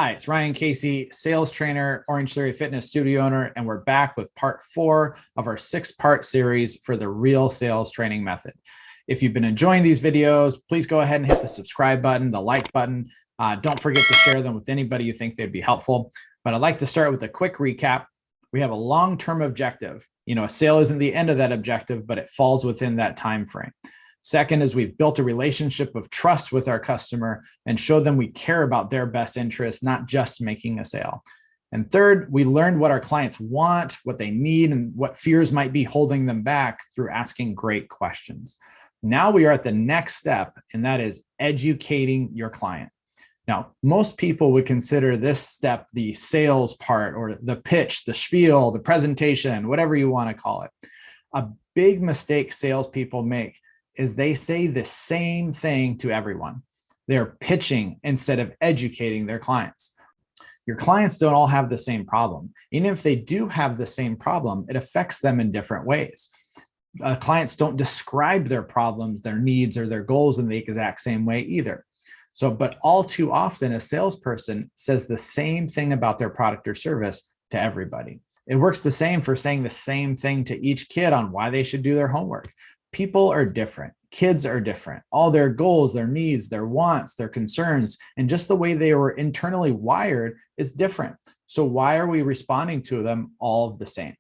Hi, it's Ryan Casey, sales trainer, Orange Theory Fitness studio owner, and we're back with part 4 of our 6-part series for the real sales training method. If you've been enjoying these videos, please go ahead and hit the subscribe button, the like button. Don't forget to share them with anybody you think they'd be helpful. But I'd like to start with a quick recap. We have a long-term objective. A sale isn't the end of that objective, but it falls within that time frame. Second is we've built a relationship of trust with our customer and showed them we care about their best interests, not just making a sale. And third, we learned what our clients want, what they need, and what fears might be holding them back through asking great questions. Now we are at the next step, and that is educating your client. Now, most people would consider this step the sales part or the pitch, the spiel, the presentation, whatever you want to call it. A big mistake salespeople make is they say the same thing to everyone. They're pitching instead of educating their clients. Your clients don't all have the same problem. Even if they do have the same problem, it affects them in different ways. Clients don't describe their problems, their needs, or their goals in the exact same way either. But all too often, a salesperson says the same thing about their product or service to everybody. It works the same for saying the same thing to each kid on why they should do their homework. People are different. Kids are different. All their goals, their needs, their wants, their concerns, and just the way they were internally wired is different. So why are we responding to them all the same?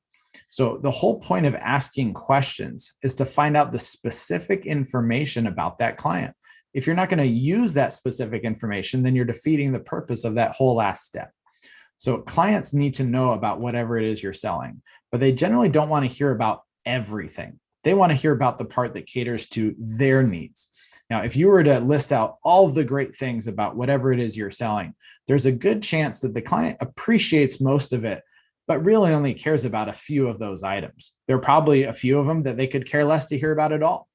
So the whole point of asking questions is to find out the specific information about that client. If you're not going to use that specific information, then you're defeating the purpose of that whole last step. So clients need to know about whatever it is you're selling, but they generally don't want to hear about everything. They want to hear about the part that caters to their needs. Now, if you were to list out all of the great things about whatever it is you're selling, there's a good chance that the client appreciates most of it, but really only cares about a few of those items. There are probably a few of them that they could care less to hear about at all.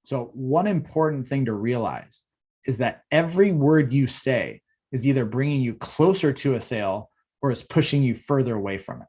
So one important thing to realize is that every word you say is either bringing you closer to a sale or is pushing you further away from it.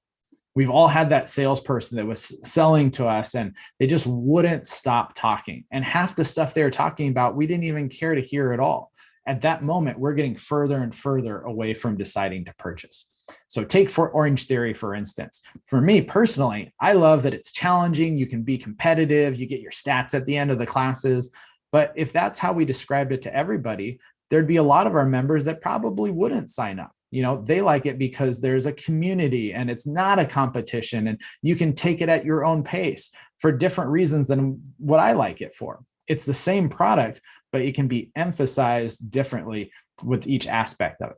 We've all had that salesperson that was selling to us and they just wouldn't stop talking. And half the stuff they were talking about, we didn't even care to hear at all. At that moment, we're getting further and further away from deciding to purchase. So take for Orange Theory, for instance. For me personally, I love that it's challenging. You can be competitive. You get your stats at the end of the classes. But if that's how we described it to everybody, there'd be a lot of our members that probably wouldn't sign up. They like it because there's a community and it's not a competition and you can take it at your own pace for different reasons than what I like it for. It's the same product, but it can be emphasized differently with each aspect of it.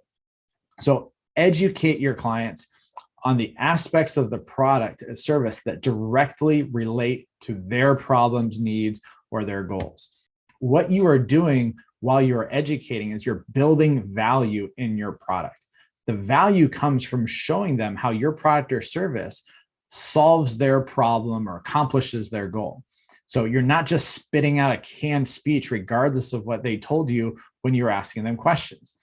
So educate your clients on the aspects of the product and service that directly relate to their problems, needs, or their goals. What you are doing while you are educating is you're building value in your product. The value comes from showing them how your product or service solves their problem or accomplishes their goal. So you're not just spitting out a canned speech regardless of what they told you when you were asking them questions.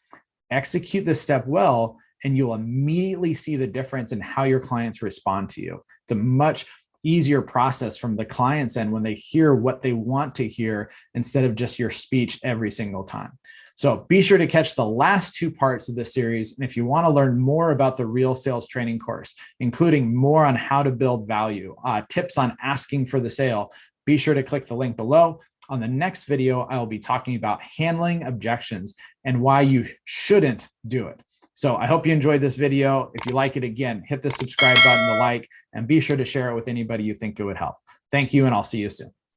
Execute this step well, and you'll immediately see the difference in how your clients respond to you. It's a much easier process from the client's end when they hear what they want to hear instead of just your speech every single time. So be sure to catch the last 2 parts of this series. And if you want to learn more about the Real Sales Training course, including more on how to build value, tips on asking for the sale, be sure to click the link below. On the next video, I will be talking about handling objections and why you shouldn't do it. So I hope you enjoyed this video. If you like it, again, hit the subscribe button, the like, and be sure to share it with anybody you think it would help. Thank you, and I'll see you soon.